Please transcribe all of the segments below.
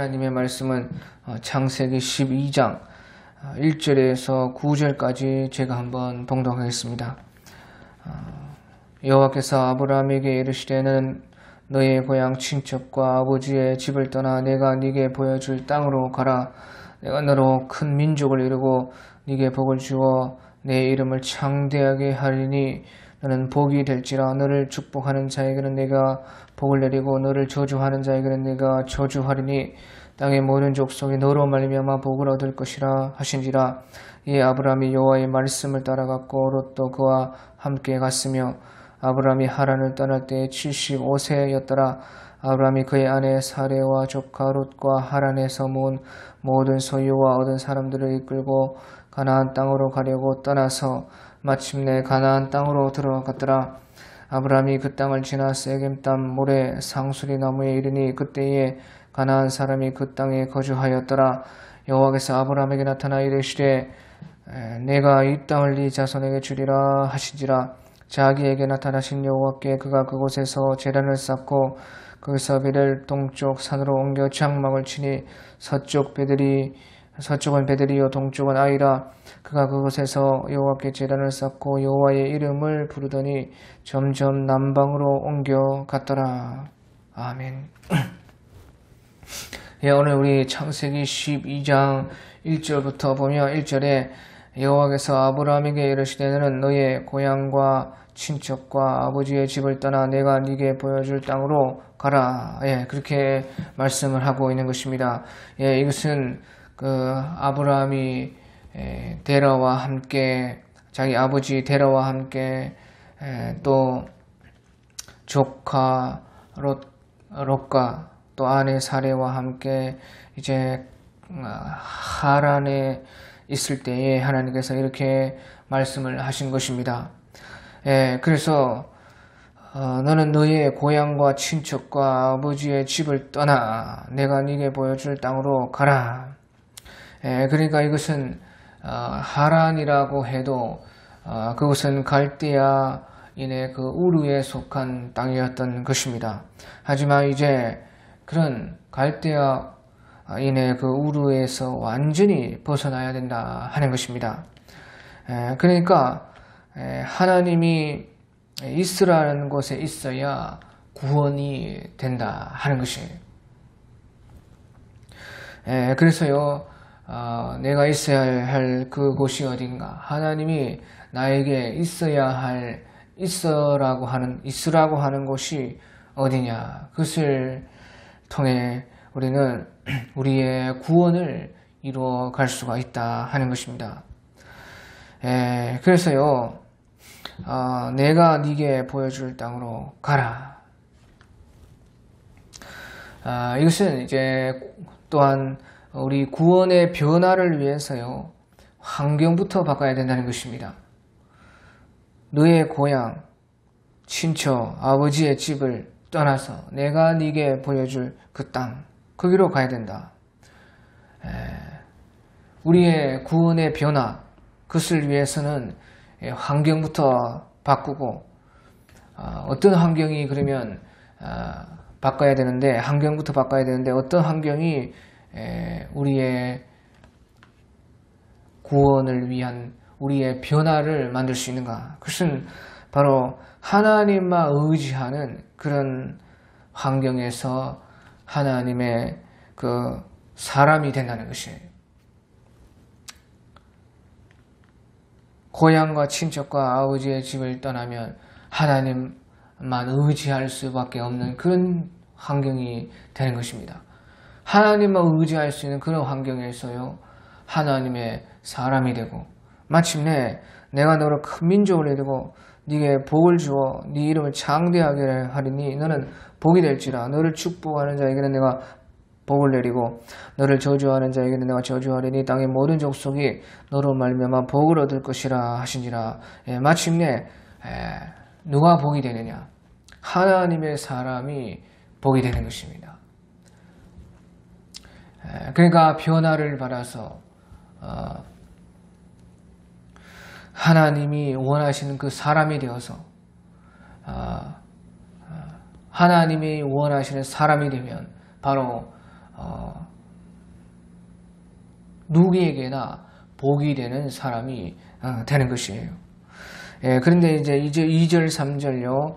하나님의 말씀은 창세기 12장 1절에서 9절까지 제가 한번 봉독하겠습니다. 여호와께서 아브라함에게 이르시되 너는 너의 고향 친척과 아버지의 집을 떠나 내가 네게 보여줄 땅으로 가라. 내가 너로 큰 민족을 이루고 네게 복을 주어 내 이름을 창대하게 하리니 너는 복이 될지라. 너를 축복하는 자에게는 내가 복을 내리고 너를 저주하는 자에게는 내가 저주하리니 땅의 모든 족속이 너로 말미암아 복을 얻을 것이라 하신지라. 이에 아브라함이 여호와의 말씀을 따라갔고 롯도 그와 함께 갔으며 아브라함이 하란을 떠날 때에 75세였더라. 아브라함이 그의 아내 사레와 조카 롯과 하란에서 모은 모든 소유와 얻은 사람들을 이끌고 가나안 땅으로 가려고 떠나서 마침내 가나안 땅으로 들어갔더라. 아브라함이 그 땅을 지나 세겜담 모래 상수리 나무에 이르니 그때에 가나안 사람이 그 땅에 거주하였더라. 여호와께서 아브라함에게 나타나 이르시되 내가 이 땅을 네 자손에게 주리라 하신지라. 자기에게 나타나신 여호와께 그가 그곳에서 제단을 쌓고 거기서 베델 동쪽 산으로 옮겨 장막을 치니 서쪽은 베델이요 동쪽은 아이라. 그가 그곳에서 여호와께 제단을 쌓고 여호와의 이름을 부르더니 점점 남방으로 옮겨 갔더라. 아멘. 오늘 우리 창세기 12장 1절부터 보면 1절에 여호와께서 아브라함에게 이르시되 너는 너의 고향과 친척과 아버지의 집을 떠나 내가 네게 보여줄 땅으로 가라. 그렇게 말씀을 하고 있는 것입니다. 이것은 아브라함이 데라와 함께 자기 아버지 데라와 함께 또 조카 롯과 또 아내 사레와 함께 이제 하란에 있을 때에 하나님께서 이렇게 말씀을 하신 것입니다. 그래서 너는 너의 고향과 친척과 아버지의 집을 떠나 내가 네게 보여줄 땅으로 가라. 그러니까 이것은 하란이라고 해도 그것은 갈대아인의 그 우르에 속한 땅이었던 것입니다. 하지만 이제 그런 갈대아인의 그 우르에서 완전히 벗어나야 된다 하는 것입니다. 그러니까 하나님이 있으라는 곳에 있어야 구원이 된다 하는 것이에요. 그래서요, 내가 있어야 할 그곳이 어딘가, 하나님이 나에게 있으라고 하는 곳이 어디냐, 그것을 통해 우리는 우리의 구원을 이루어 갈 수가 있다 하는 것입니다. 그래서요, 내가 네게 보여줄 땅으로 가라. 이것은 이제 또한 우리 구원의 변화를 위해서요, 환경부터 바꿔야 된다는 것입니다. 너의 고향, 친척, 아버지의 집을 떠나서 내가 네게 보여줄 그 땅, 거기로 가야 된다. 우리의 구원의 변화, 그것을 위해서는 환경부터 바꾸고, 어떤 환경이 그러면 바꿔야 되는데, 환경부터 바꿔야 되는데 어떤 환경이 우리의 구원을 위한 우리의 변화를 만들 수 있는가? 그것은 바로 하나님만 의지하는 그런 환경에서 하나님의 그 사람이 된다는 것이에요. 고향과 친척과 아버지의 집을 떠나면 하나님만 의지할 수밖에 없는 그런 환경이 되는 것입니다. 하나님만 의지할 수 있는 그런 환경에서요, 하나님의 사람이 되고, 마침내 내가 너를 큰 민족을 이루고 네게 복을 주어 네 이름을 창대하게 하리니 너는 복이 될지라. 너를 축복하는 자에게는 내가 복을 내리고 너를 저주하는 자에게는 내가 저주하리니 땅의 모든 족속이 너로 말미암아 복을 얻을 것이라 하신지라. 마침내 누가 복이 되느냐? 하나님의 사람이 복이 되는 것입니다. 그러니까 변화를 받아서 하나님이 원하시는 그 사람이 되어서 하나님이 원하시는 사람이 되면 바로 누구에게나 복이 되는 사람이 되는 것이에요. 예, 그런데 이제 2절, 3절요.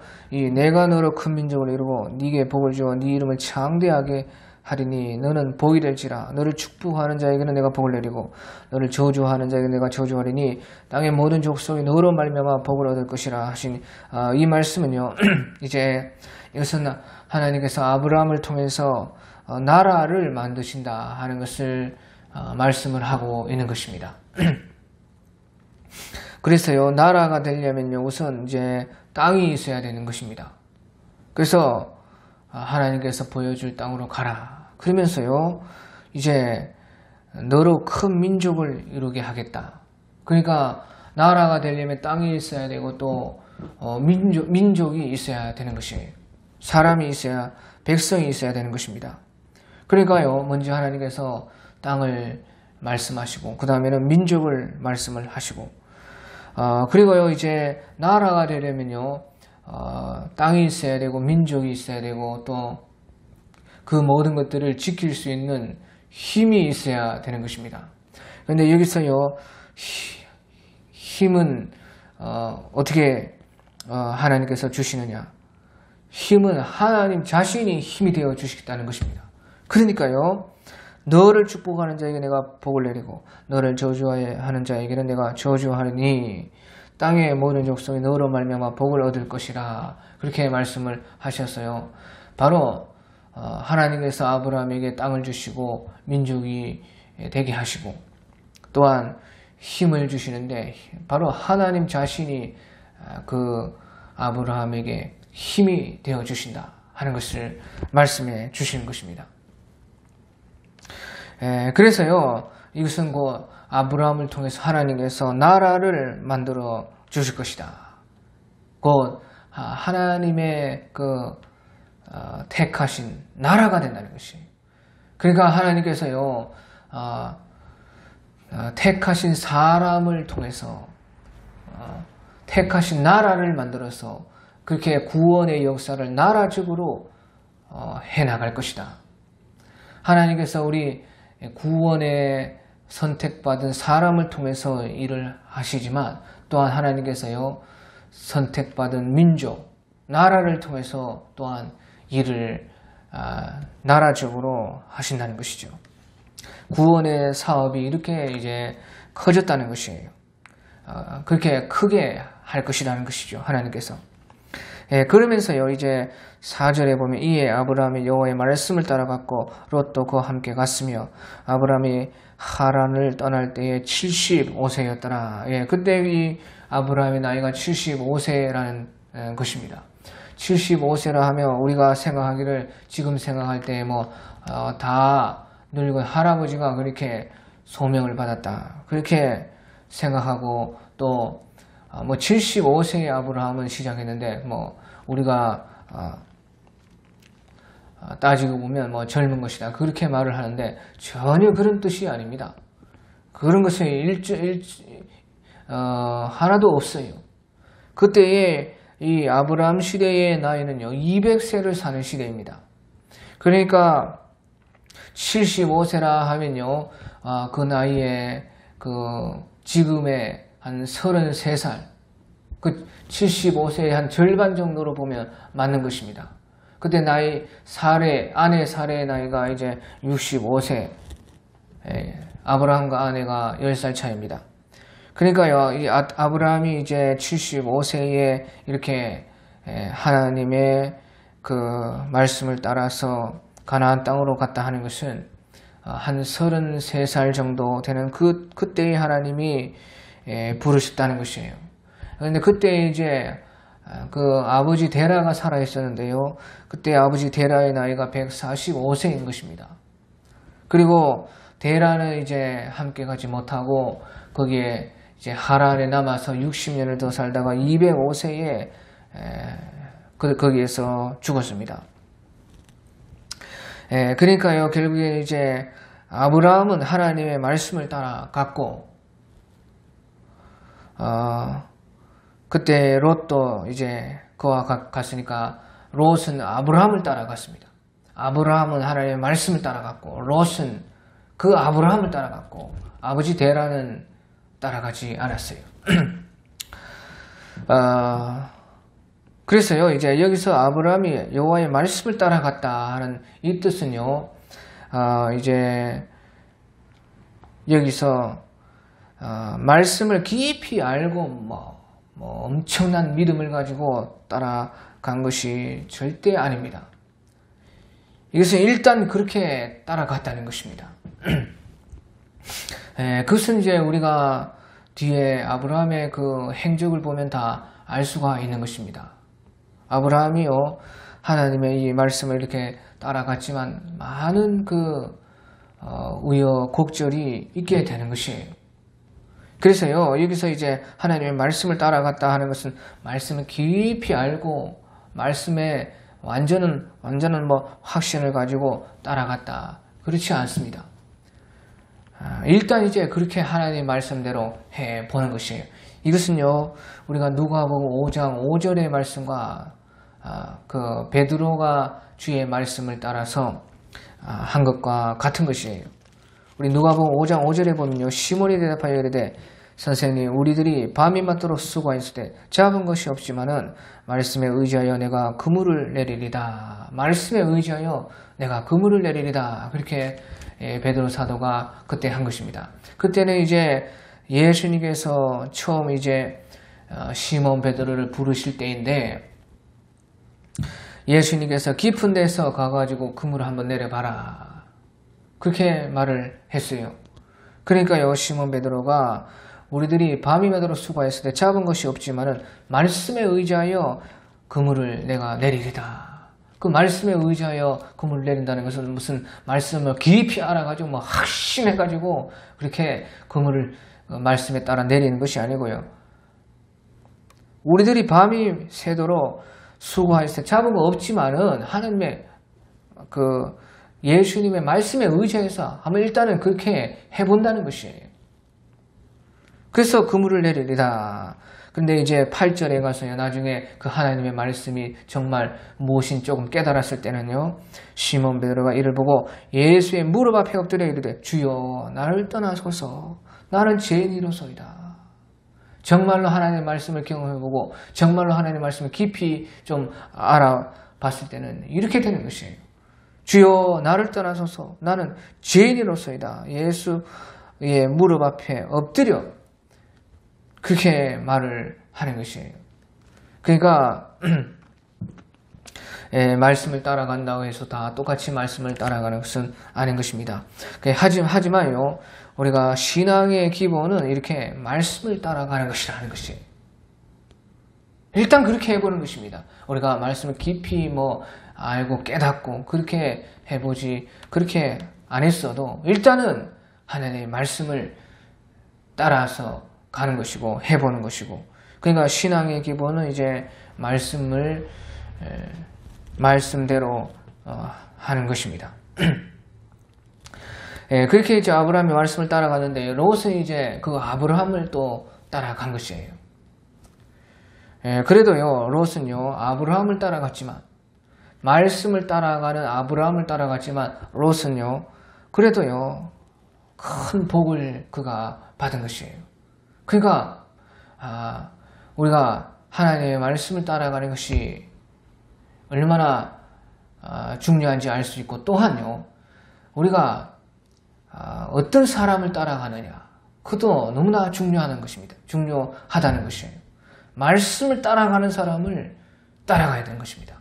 내가 너로 큰 민족을 이루고 네게 복을 주어 네 이름을 창대하게 하리니 너는 복이 될지라. 너를 축복하는 자에게는 내가 복을 내리고 너를 저주하는 자에게 내가 저주하리니 땅의 모든 족속이 너로 말미암아 복을 얻을 것이라 하신 이 말씀은요. 이제 이것은 하나님께서 아브라함을 통해서 나라를 만드신다 하는 것을 말씀을 하고 있는 것입니다. 그래서요, 나라가 되려면요, 우선 이제 땅이 있어야 되는 것입니다. 그래서 하나님께서 보여줄 땅으로 가라. 그러면서요, 이제 너로 큰 민족을 이루게 하겠다. 그러니까 나라가 되려면 땅이 있어야 되고 또 민족이 있어야 되는 것이에요. 사람이 있어야, 백성이 있어야 되는 것입니다. 그러니까요, 먼저 하나님께서 땅을 말씀하시고 그 다음에는 민족을 말씀을 하시고 그리고요 이제 나라가 되려면요 땅이 있어야 되고 민족이 있어야 되고 또 그 모든 것들을 지킬 수 있는 힘이 있어야 되는 것입니다. 그런데 여기서요 힘은 어떻게 하나님께서 주시느냐? 힘은 하나님 자신이 힘이 되어 주시겠다는 것입니다. 그러니까요 너를 축복하는 자에게 내가 복을 내리고 너를 저주하는 자에게는 내가 저주하리니 땅의 모든 족속이 너로 말미암아 복을 얻을 것이라 그렇게 말씀을 하셨어요. 바로 하나님께서 아브라함에게 땅을 주시고 민족이 되게 하시고 또한 힘을 주시는데 바로 하나님 자신이 그 아브라함에게 힘이 되어 주신다 하는 것을 말씀해 주시는 것입니다. 그래서요 이것은 곧 아브라함을 통해서 하나님께서 나라를 만들어 주실 것이다. 곧 하나님의 그 택하신 나라가 된다는 것이. 그러니까 하나님께서요 택하신 사람을 통해서 택하신 나라를 만들어서 그렇게 구원의 역사를 나라적으로 해나갈 것이다. 하나님께서 우리 구원에 선택받은 사람을 통해서 일을 하시지만 또한 하나님께서요 선택받은 민족, 나라를 통해서 또한 일을 나라적으로 하신다는 것이죠. 구원의 사업이 이렇게 이제 커졌다는 것이에요. 그렇게 크게 할 것이라는 것이죠. 하나님께서. 그러면서요 이제 4절에 보면 이에 아브라함이 여호와의 말씀을 따라갔고 롯도 그와 함께 갔으며 아브라함이 하란을 떠날 때에 75세였더라. 그때 이 아브라함의 나이가 75세라는 것입니다. 75세라 하면 우리가 생각하기를 지금 생각할 때 다 늙은 할아버지가 그렇게 소명을 받았다 그렇게 생각하고 또 75세의 아브라함은 시작했는데 우리가 따지고 보면 젊은 것이다 그렇게 말을 하는데 전혀 그런 뜻이 아닙니다. 그런 것이 하나도 없어요. 그때의 이 아브라함 시대의 나이는요 200세를 사는 시대입니다. 그러니까 75세라 하면요 그 나이에 지금의 한 33살, 그 75세의 한 절반 정도로 보면 맞는 것입니다. 그때 아내 사례의 나이가 이제 65세, 아브라함과 아내가 10살 차이입니다. 그러니까요, 이 아브라함이 이제 75세에 이렇게 하나님의 그 말씀을 따라서 가나안 땅으로 갔다 하는 것은 한 33살 정도 되는 그때의 하나님이 부르셨다는 것이에요. 그런데 그때 이제 그 아버지 데라가 살아 있었는데요. 그때 아버지 데라의 나이가 145세인 것입니다. 그리고 데라는 이제 함께 가지 못하고 거기에 이제 하란에 남아서 60년을 더 살다가 205세에 거기에서 죽었습니다. 그러니까요, 결국에 이제 아브라함은 하나님의 말씀을 따라갔고, 그때 롯도 이제 그와 갔으니까 롯은 아브라함을 따라갔습니다. 아브라함은 하나님의 말씀을 따라갔고, 롯은 그 아브라함을 따라갔고, 아버지 데라는 따라가지 않았어요. 그래서요, 이제 여기서 아브라함이 여호와의 말씀을 따라갔다 하는 이 뜻은요, 이제 여기서 말씀을 깊이 알고 뭐 엄청난 믿음을 가지고 따라간 것이 절대 아닙니다. 이것은 일단 그렇게 따라갔다는 것입니다. 그것은 이제 우리가 뒤에 아브라함의 그 행적을 보면 다 알 수가 있는 것입니다. 아브라함이요, 하나님의 이 말씀을 이렇게 따라갔지만 많은 그 우여곡절이 있게 되는 것이에요. 그래서요, 여기서 이제 하나님의 말씀을 따라갔다 하는 것은 말씀을 깊이 알고 말씀에 완전한 뭐 확신을 가지고 따라갔다, 그렇지 않습니다. 일단 이제 그렇게 하나님의 말씀대로 해 보는 것이에요. 이것은요, 우리가 누가복음 5장 5절의 말씀과 그 베드로가 주의 말씀을 따라서 한 것과 같은 것이에요. 우리 누가복음 5장 5절에 보면요, 시몬이 대답하여 이르되 선생님, 우리들이 밤이 맞도록 수고하였을 때 잡은 것이 없지만은 말씀에 의지하여 내가 그물을 내리리다. 말씀에 의지하여 내가 그물을 내리리다. 그렇게 베드로 사도가 그때 한 것입니다. 그때는 이제 예수님께서 처음 이제 시몬 베드로를 부르실 때인데, 예수님께서 깊은 데서 가가지고 그물을 한번 내려봐라, 그렇게 말을 했어요. 그러니까요, 시몬 베드로가 우리들이 밤이 되도록 수고했을 때 잡은 것이 없지만은 말씀에 의지하여 그물을 내가 내리리다. 그 말씀에 의지하여 그물을 내린다는 것은 무슨 말씀을 깊이 알아가지고 뭐 확신해가지고 그렇게 그물을 말씀에 따라 내리는 것이 아니고요. 우리들이 밤이 새도록 수고했을 때 잡은 거 없지만은 하나님의 그 예수님의 말씀에 의지해서 한번 일단은 그렇게 해본다는 것이에요. 그래서 그물을 내리리다. 근데 이제 8절에 가서요, 나중에 그 하나님의 말씀이 정말 무엇인 조금 깨달았을 때는요, 시몬 베드로가 이를 보고 예수의 무릎 앞에 엎드려 이르되 주여 나를 떠나소서, 나는 죄인이로소이다. 정말로 하나님의 말씀을 경험해보고 정말로 하나님의 말씀을 깊이 좀 알아봤을 때는 이렇게 되는 것이에요. 주여 나를 떠나소서, 나는 죄인이로소이다. 예수의 무릎 앞에 엎드려 그렇게 말을 하는 것이에요. 그러니까 말씀을 따라간다고 해서 다 똑같이 말씀을 따라가는 것은 아닌 것입니다. 하지만요, 우리가 신앙의 기본은 이렇게 말씀을 따라가는 것이라는 것이에요. 일단 그렇게 해보는 것입니다. 우리가 말씀을 깊이 뭐 알고 깨닫고 그렇게 해보지, 그렇게 안 했어도 일단은 하나님의 말씀을 따라서 가는 것이고 해보는 것이고, 그러니까 신앙의 기본은 이제 말씀대로 하는 것입니다. 그렇게 이제 아브라함의 말씀을 따라가는데 롯은 이제 그 아브라함을 또 따라간 것이에요. 그래도요, 롯은요, 아브라함을 따라갔지만, 말씀을 따라가는 아브라함을 따라갔지만 롯은요, 그래도요, 큰 복을 그가 받은 것이에요. 그러니까 우리가 하나님의 말씀을 따라가는 것이 얼마나 중요한지 알 수 있고, 또한요, 우리가 어떤 사람을 따라가느냐, 그것도 너무나 중요하다는 것이에요. 말씀을 따라가는 사람을 따라가야 되는 것입니다.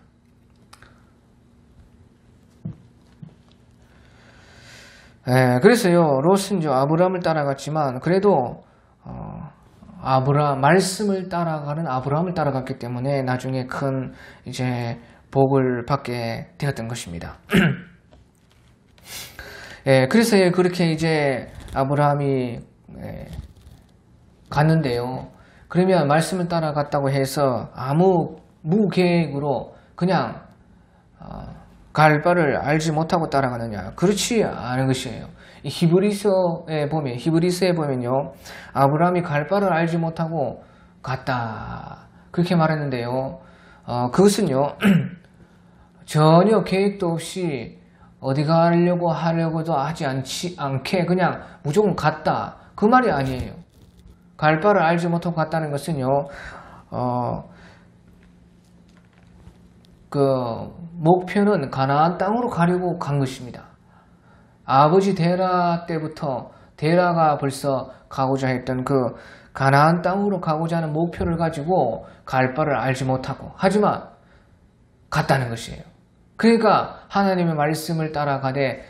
그래서요, 롯은 아브라함을 따라갔지만 그래도 말씀을 따라가는 아브라함을 따라갔기 때문에 나중에 큰 이제 복을 받게 되었던 것입니다. 그래서 그렇게 이제 아브라함이 갔는데요. 그러면 말씀을 따라갔다고 해서 아무 무계획으로 그냥 갈 바를 알지 못하고 따라가느냐? 그렇지 않은 것이에요. 히브리서에 보면요, 아브라함이 갈 바를 알지 못하고 갔다, 그렇게 말했는데요. 그것은요, 전혀 계획도 없이 어디 하려고도 하지 않게 그냥 무조건 갔다. 그 말이 아니에요. 갈 바를 알지 못하고 갔다는 것은요, 그 목표는 가나안 땅으로 가려고 간 것입니다. 아버지 데라 때부터 데라가 벌써 가고자 했던 그 가나안 땅으로 가고자 하는 목표를 가지고 갈 바를 알지 못하고 하지만 갔다는 것이에요. 그러니까 하나님의 말씀을 따라가되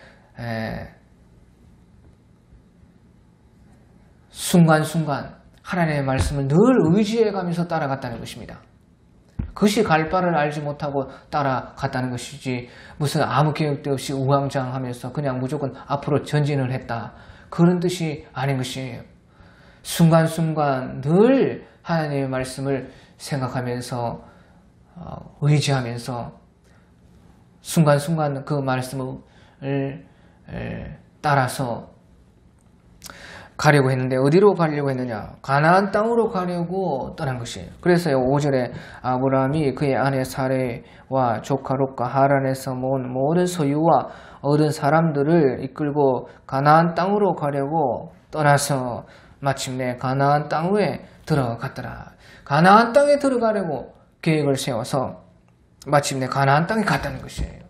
순간순간 하나님의 말씀을 늘 의지해가면서 따라갔다는 것입니다. 그것이 갈 바를 알지 못하고 따라갔다는 것이지 무슨 아무 계획도 없이 우왕좌왕하면서 그냥 무조건 앞으로 전진을 했다. 그런 뜻이 아닌 것이에요. 순간순간 늘 하나님의 말씀을 생각하면서 의지하면서 순간순간 그 말씀을 따라서 가려고 했는데 어디로 가려고 했느냐? 가나안 땅으로 가려고 떠난 것이에요. 그래서요 5절에 아브라함이 그의 아내 사레와 조카 롯과 하란에서 모은 모든 소유와 얻은 사람들을 이끌고 가나안 땅으로 가려고 떠나서 마침내 가나안 땅에 들어갔더라. 가나안 땅에 들어가려고 계획을 세워서 마침내 가나안 땅에 갔다는 것이에요.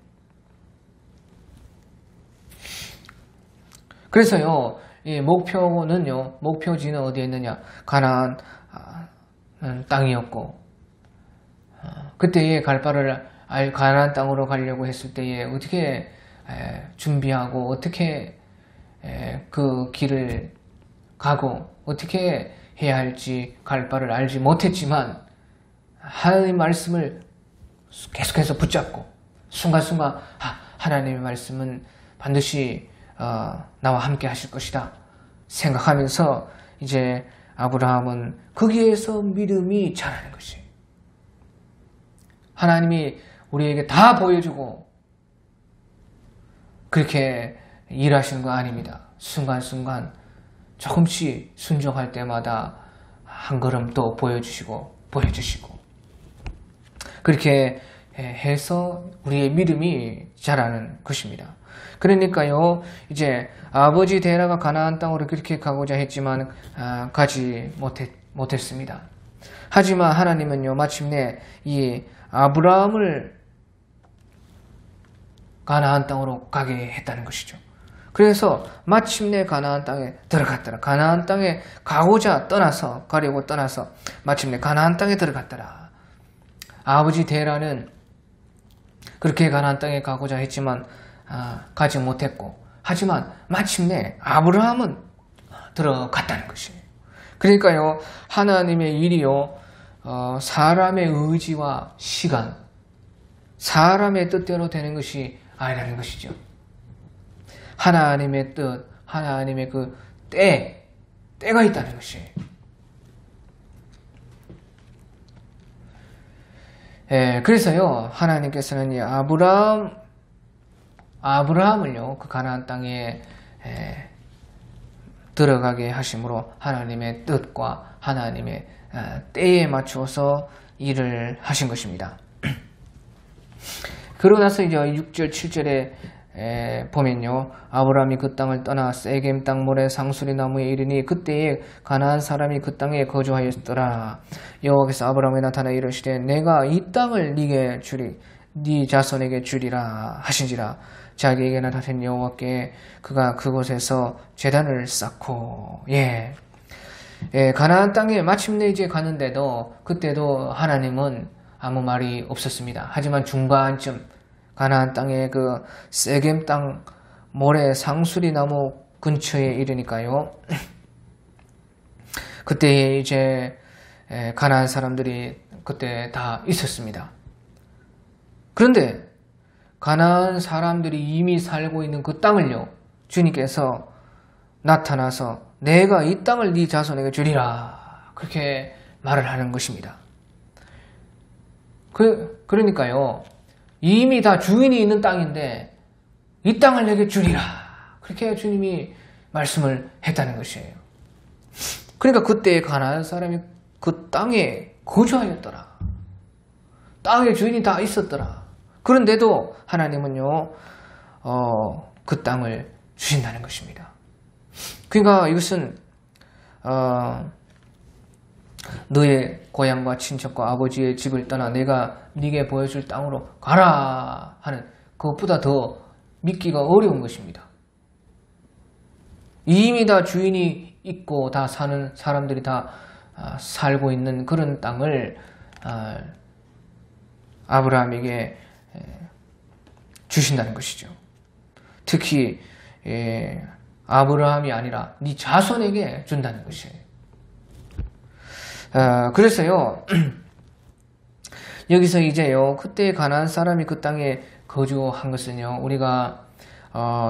그래서요 이 목표지는 어디에 있느냐? 가나안 땅이었고 그때에 갈 바를 가나안 땅으로 가려고 했을 때에 어떻게 준비하고 어떻게 그 길을 가고 어떻게 해야 할지 갈 바를 알지 못했지만 하나님의 말씀을 계속해서 붙잡고 순간순간 하나님의 말씀은 반드시 나와 함께 하실 것이다 생각하면서 이제 아브라함은 거기에서 믿음이 자라는 것이에요. 하나님이 우리에게 다 보여주고 그렇게 일하시는 거 아닙니다. 순간순간 조금씩 순종할 때마다 한 걸음 또 보여주시고 그렇게 해서 우리의 믿음이 자라는 것입니다. 그러니까요 이제 아버지 데라가 가나안 땅으로 그렇게 가고자 했지만 가지 못했습니다. 하지만 하나님은요 마침내 이 아브라함을 가나안 땅으로 가게 했다는 것이죠. 그래서 마침내 가나안 땅에 들어갔더라. 가나안 땅에 가려고 떠나서 마침내 가나안 땅에 들어갔더라. 아버지 데라는 그렇게 가나안 땅에 가고자 했지만 가지 못했고 하지만 마침내 아브라함은 들어갔다는 것이에요. 그러니까요 하나님의 일이요 사람의 의지와 시간 사람의 뜻대로 되는 것이 아니라는 것이죠. 하나님의 뜻 하나님의 그 때가 있다는 것이에요. 그래서요 하나님께서는 이 아브라함을요 그 가나안 땅에 들어가게 하심으로 하나님의 뜻과 하나님의 때에 맞추어서 일을 하신 것입니다. 그러고 나서 이제 6절 7절에 보면요 아브라함이 그 땅을 떠나 세겜 땅 모래 상수리 나무에 이르니 그때에 가나안 사람이 그 땅에 거주하였더라. 여호와께서 아브라함에 나타나 이르시되 내가 이 땅을 네게 주리 네 자손에게 주리라 하신지라. 자기에게 나타낸 여호와께 그가 그곳에서 제단을 쌓고 가나안 땅에 마침내 이제 가는데도 그때도 하나님은 아무 말이 없었습니다. 하지만 중간쯤 가나안 땅의 그 세겜 땅 모래 상수리 나무 근처에 이르니까요 그때 이제 가나안 사람들이 그때 다 있었습니다. 그런데 가나안 사람들이 이미 살고 있는 그 땅을요 주님께서 나타나서 내가 이 땅을 네 자손에게 주리라 그렇게 말을 하는 것입니다. 그러니까요 이미 다 주인이 있는 땅인데 이 땅을 내게 주리라 그렇게 주님이 말씀을 했다는 것이에요. 그러니까 그때 가나안 사람이 그 땅에 거주하였더라. 땅에 주인이 다 있었더라. 그런데도 하나님은요 그 땅을 주신다는 것입니다. 그러니까 이것은 너의 고향과 친척과 아버지의 집을 떠나 내가 네게 보여줄 땅으로 가라 하는 그것보다 더 믿기가 어려운 것입니다. 이미 다 주인이 있고 다 사는 사람들이 다 살고 있는 그런 땅을 아브라함에게 주신다는 것이죠. 특히 아브라함이 아니라 네 자손에게 준다는 것이에요. 그래서요 여기서 이제요 그때 가나안 사람이 그 땅에 거주한 것은요 우리가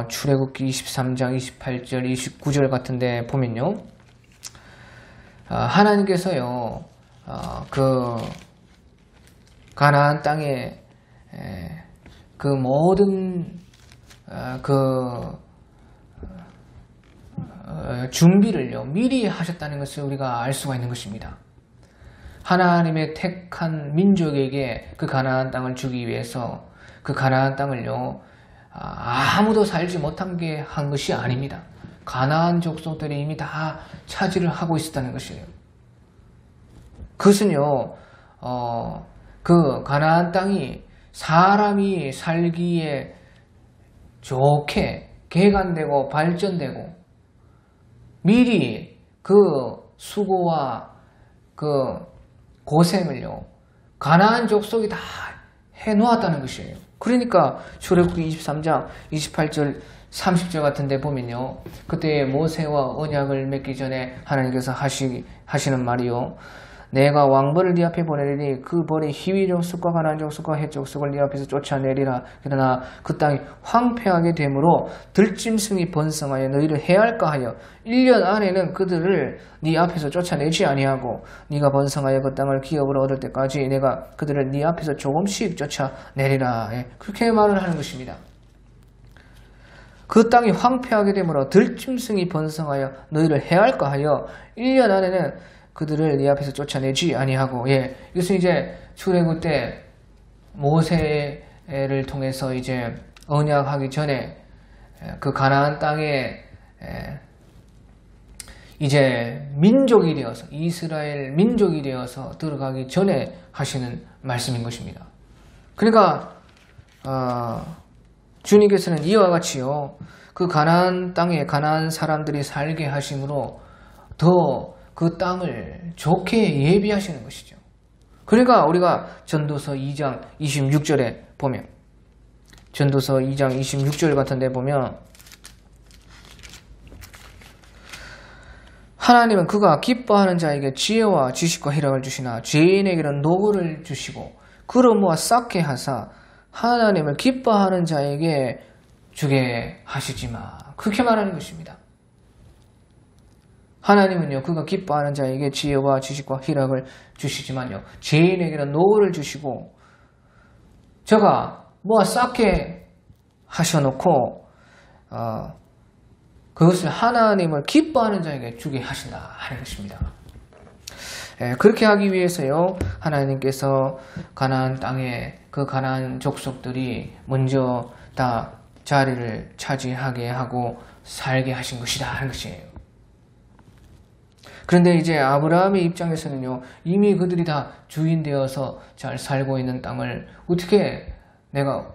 출애굽기 23장 28절 29절 같은데 보면요 하나님께서요 그 가나안 땅에 그 모든 준비를요 미리 하셨다는 것을 우리가 알 수가 있는 것입니다. 하나님의 택한 민족에게 그 가나안 땅을 주기 위해서 그 가나안 땅을요 아무도 살지 못한 게 한 것이 아닙니다. 가나안 족속들이 이미 다 차지를 하고 있었다는 것이에요. 그것은요 그 가나안 땅이 사람이 살기에 좋게 개간되고 발전되고 미리 그 수고와 그 고생을요 가나안 족속이 다 해놓았다는 것이에요. 그러니까 출애굽기 23장 28절 30절 같은 데 보면요 그때 모세와 언약을 맺기 전에 하나님께서 하시는 말이요 내가 왕벌을 네 앞에 보내리니 그 벌이 히위 족속과 가나안 족속과 헷 족속을 네 앞에서 쫓아내리라. 그러나 그 땅이 황폐하게 되므로 들짐승이 번성하여 너희를 해할까 하여 1년 안에는 그들을 네 앞에서 쫓아내지 아니하고 네가 번성하여 그 땅을 기업으로 얻을 때까지 내가 그들을 네 앞에서 조금씩 쫓아내리라. 그렇게 말을 하는 것입니다. 그 땅이 황폐하게 되므로 들짐승이 번성하여 너희를 해할까 하여 1년 안에는 그들을 네 앞에서 쫓아내지 아니하고 이것은 이제 출애굽 때 모세를 통해서 이제 언약하기 전에 그 가나안 땅에 이제 민족이 되어서 이스라엘 민족이 되어서 들어가기 전에 하시는 말씀인 것입니다. 그러니까 주님께서는 이와 같이요 그 가나안 땅에 가나안 사람들이 살게 하심으로 더 그 땅을 좋게 예비하시는 것이죠. 그러니까 우리가 전도서 2장 26절에 보면 전도서 2장 26절 같은 데 보면 하나님은 그가 기뻐하는 자에게 지혜와 지식과 희락을 주시나 죄인에게는 노고를 주시고 그로 모아 쌓게 하사 하나님을 기뻐하는 자에게 주게 하시지마. 그렇게 말하는 것입니다. 하나님은요 그가 기뻐하는 자에게 지혜와 지식과 희락을 주시지만요 죄인에게는 노고를 주시고 저가 모아 쌓게 하셔놓고 그것을 하나님을 기뻐하는 자에게 주게 하신다 하는 것입니다. 그렇게 하기 위해서요 하나님께서 가나안 땅에 그 가나안 족속들이 먼저 다 자리를 차지하게 하고 살게 하신 것이다 하는 것이에요. 그런데 이제 아브라함의 입장에서는요 이미 그들이 다 주인 되어서 잘 살고 있는 땅을 어떻게 내가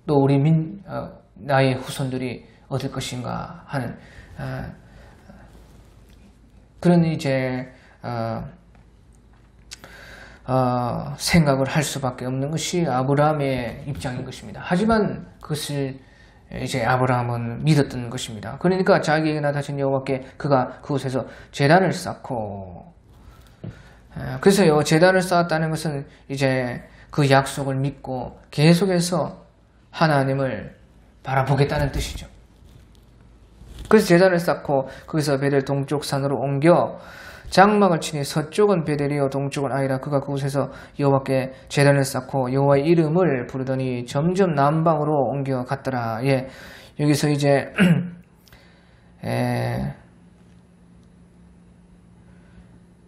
또 우리 나의 후손들이 얻을 것인가 하는 그런 이제 생각을 할 수밖에 없는 것이 아브라함의 입장인 것입니다. 하지만 그것을 이제 아브라함은 믿었던 것입니다. 그러니까 자기에게 나타나신 여호와께 그가 그곳에서 제단을 쌓고 그래서요 제단을 쌓았다는 것은 이제 그 약속을 믿고 계속해서 하나님을 바라보겠다는 뜻이죠. 그래서 제단을 쌓고 거기서 베델 동쪽 산으로 옮겨 장막을 치니 서쪽은 베델이요 동쪽은 아이라. 그가 그곳에서 여호와께 제단을 쌓고 여호와의 이름을 부르더니 점점 남방으로 옮겨 갔더라. 여기서 이제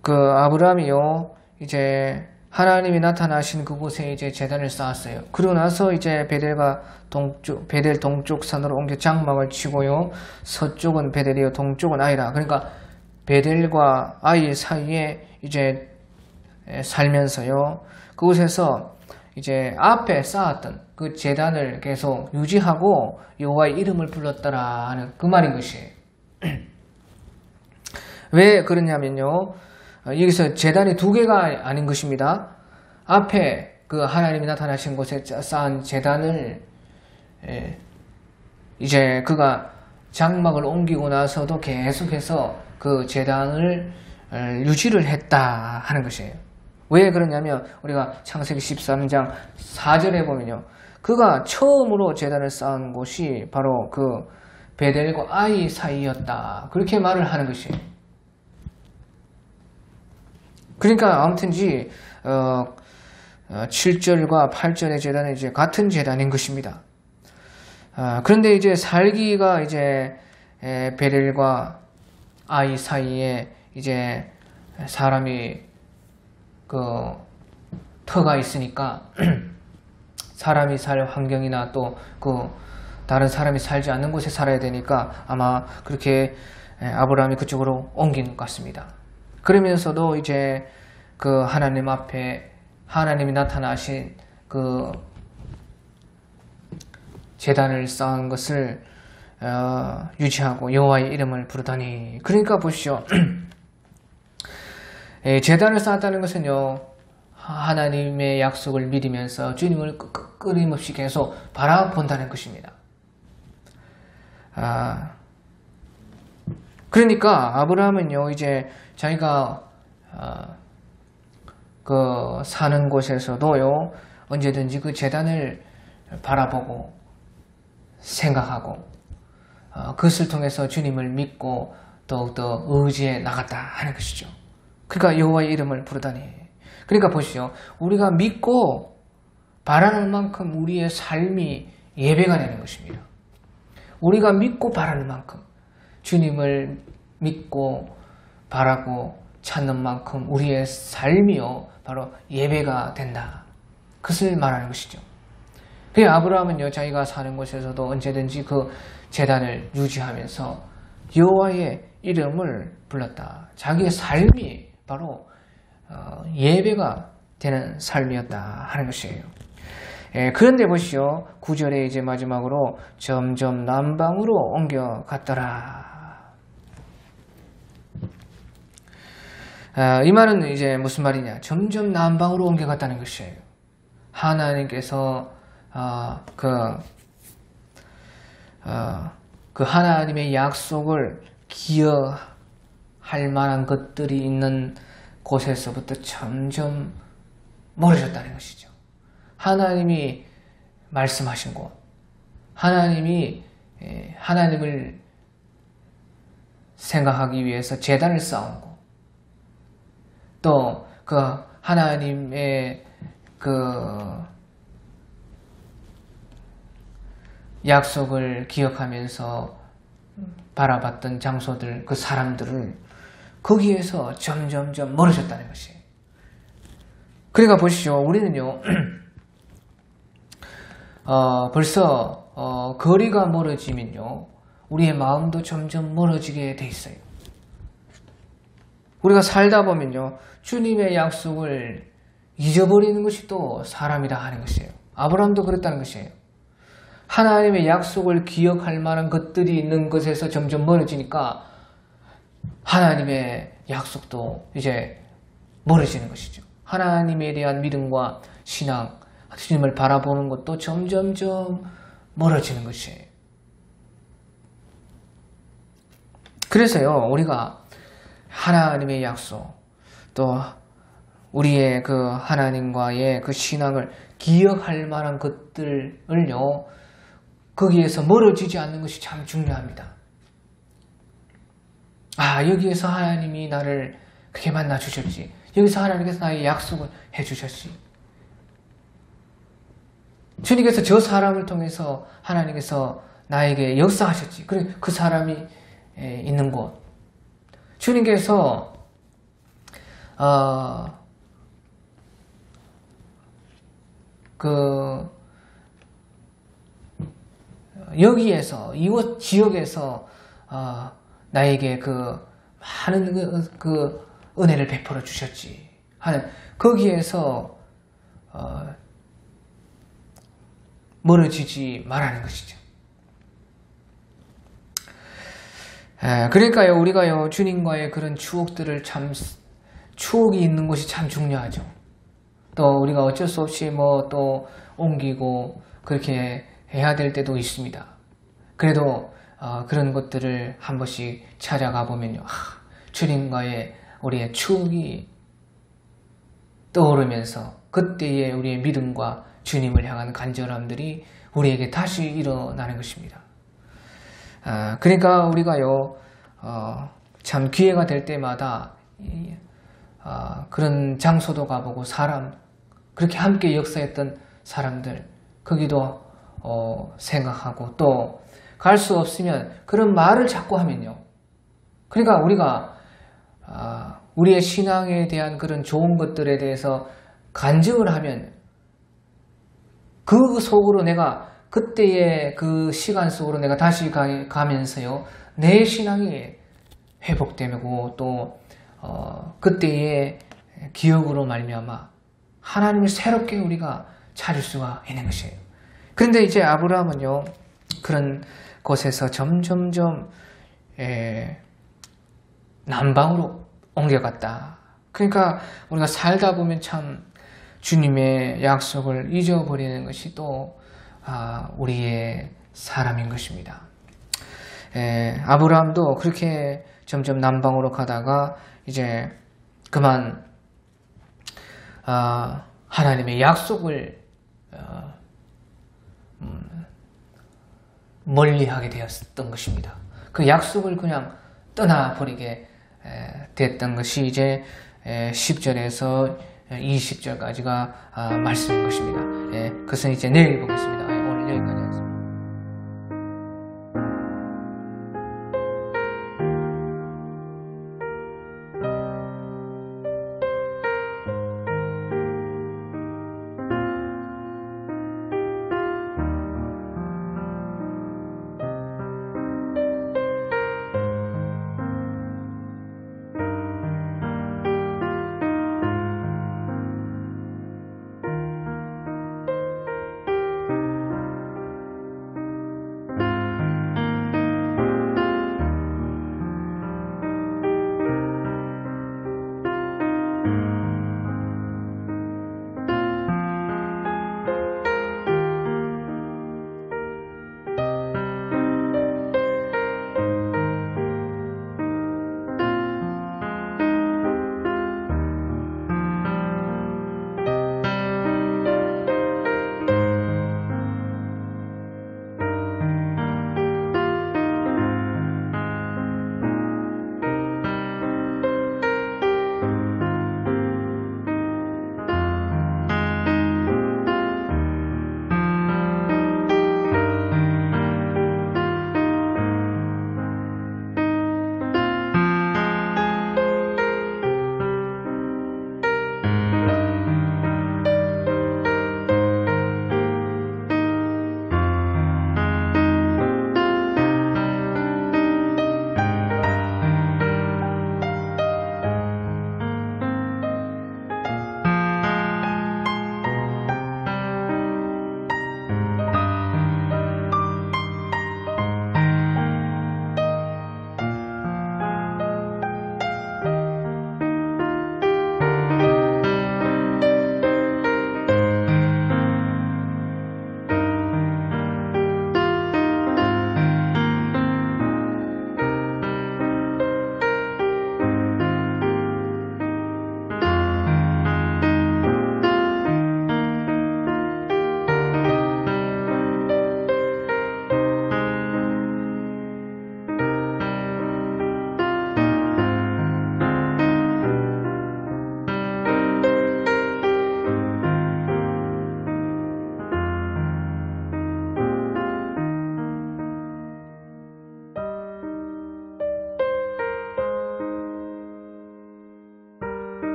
그 아브라함이요 이제 하나님이 나타나신 그곳에 이제 제단을 쌓았어요. 그러고 나서 이제 베델 동쪽 산으로 옮겨 장막을 치고요. 서쪽은 베델이요, 동쪽은 아이라. 그러니까 베델과 아이 사이에 이제 살면서요. 그곳에서 이제 앞에 쌓았던 그 제단을 계속 유지하고 여호와의 이름을 불렀더라 하는 그 말인 것이에요. 왜 그러냐면요. 여기서 제단이 두 개가 아닌 것입니다. 앞에 그 하나님이 나타나신 곳에 쌓은 제단을 이제 그가 장막을 옮기고 나서도 계속해서 그 제단을 유지를 했다 하는 것이에요. 왜 그러냐면 우리가 창세기 13장 4절에 보면요. 그가 처음으로 제단을 쌓은 곳이 바로 그 베델과 아이 사이였다. 그렇게 말을 하는 것이에요. 그러니까 아무튼지 7절과 8절의 제단은 이제 같은 제단인 것입니다. 그런데 이제 살기가 이제 베델과 아이 사이에 이제 사람이 그 터가 있으니까 사람이 살 환경이나 또 그 다른 사람이 살지 않는 곳에 살아야 되니까 아마 그렇게 아브라함이 그쪽으로 옮긴 것 같습니다. 그러면서도 이제 그 하나님 앞에 하나님이 나타나신 그 제단을 쌓은 것을 유지하고 여호와의 이름을 부르다니. 그러니까 보시죠. 제단을 쌓았다는 것은요. 하나님의 약속을 믿으면서 주님을 끊임없이 계속 바라본다는 것입니다. 그러니까 아브라함은요. 이제 자기가 그 사는 곳에서도요. 언제든지 그 제단을 바라보고 생각하고 그것을 통해서 주님을 믿고 더욱더 의지해 나갔다 하는 것이죠. 그러니까 여호와의 이름을 부르다니. 그러니까 보시죠. 우리가 믿고 바라는 만큼 우리의 삶이 예배가 되는 것입니다. 우리가 믿고 바라는 만큼 주님을 믿고 바라고 찾는 만큼 우리의 삶이요 바로 예배가 된다. 그것을 말하는 것이죠. 그래서 아브라함은요 자기가 사는 곳에서도 언제든지 그 제단을 유지하면서 여호와의 이름을 불렀다. 자기의 삶이 바로 예배가 되는 삶이었다 하는 것이에요. 그런데 보시죠. 9절에 이제 마지막으로 점점 남방으로 옮겨갔더라. 이 말은 이제 무슨 말이냐? 점점 남방으로 옮겨갔다는 것이에요. 하나님께서 그 하나님의 약속을 기여할 만한 것들이 있는 곳에서부터 점점 멀어졌다는 것이죠. 하나님이 말씀하신 곳, 하나님을 생각하기 위해서 제단을 쌓은 곳, 또 그 하나님의 그 약속을 기억하면서 바라봤던 장소들, 그 사람들을 거기에서 점점점 멀어졌다는 것이에요. 그러니까 보시죠. 우리는요, 벌써 거리가 멀어지면요, 우리의 마음도 점점 멀어지게 돼 있어요. 우리가 살다 보면요, 주님의 약속을 잊어버리는 것이 또 사람이다 하는 것이에요. 아브라함도 그랬다는 것이에요. 하나님의 약속을 기억할 만한 것들이 있는 것에서 점점 멀어지니까 하나님의 약속도 이제 멀어지는 것이죠. 하나님에 대한 믿음과 신앙, 주님을 바라보는 것도 점점점 멀어지는 것이에요. 그래서요, 우리가 하나님의 약속, 또 우리의 그 하나님과의 그 신앙을 기억할 만한 것들을요, 거기에서 멀어지지 않는 것이 참 중요합니다. 여기에서 하나님이 나를 그렇게 만나 주셨지. 여기서 하나님께서 나의 약속을 해 주셨지. 주님께서 저 사람을 통해서 하나님께서 나에게 역사하셨지. 그래, 그 사람이 있는 곳. 주님께서 여기에서 이곳 지역에서 나에게 많은 은혜를 베풀어 주셨지 하는 거기에서 멀어지지 말라는 것이죠. 그러니까요, 우리가요, 주님과의 그런 추억들을 추억이 있는 것이 참 중요하죠. 또 우리가 어쩔 수 없이 또 옮기고 그렇게 해야 될 때도 있습니다. 그래도 그런 것들을 한 번씩 찾아가 보면요, 주님과의 우리의 추억이 떠오르면서 그때의 우리의 믿음과 주님을 향한 간절함들이 우리에게 다시 일어나는 것입니다. 그러니까 우리가요, 참 기회가 될 때마다 그런 장소도 가보고 그렇게 함께 역사했던 사람들 거기도 생각하고, 또 갈 수 없으면 그런 말을 자꾸 하면요, 그러니까 우리가 우리의 신앙에 대한 그런 좋은 것들에 대해서 간증을 하면 그 속으로 내가 그때의 그 시간 속으로 내가 다시 가면서요, 내 신앙이 회복되고 또 그때의 기억으로 말미암아 하나님을 새롭게 우리가 찾을 수가 있는 것이에요. 그런데 이제 아브라함은요, 그런 곳에서 점점점 남방으로 옮겨갔다. 그러니까 우리가 살다 보면 참 주님의 약속을 잊어버리는 것이 또 우리의 사람인 것입니다. 아브라함도 그렇게 점점 남방으로 가다가 이제 그만 하나님의 약속을 멀리하게 되었던 것입니다. 그 약속을 그냥 떠나버리게 됐던 것이 이제 10절에서 20절까지가 말씀인 것입니다. 그것은 이제 내일 보겠습니다.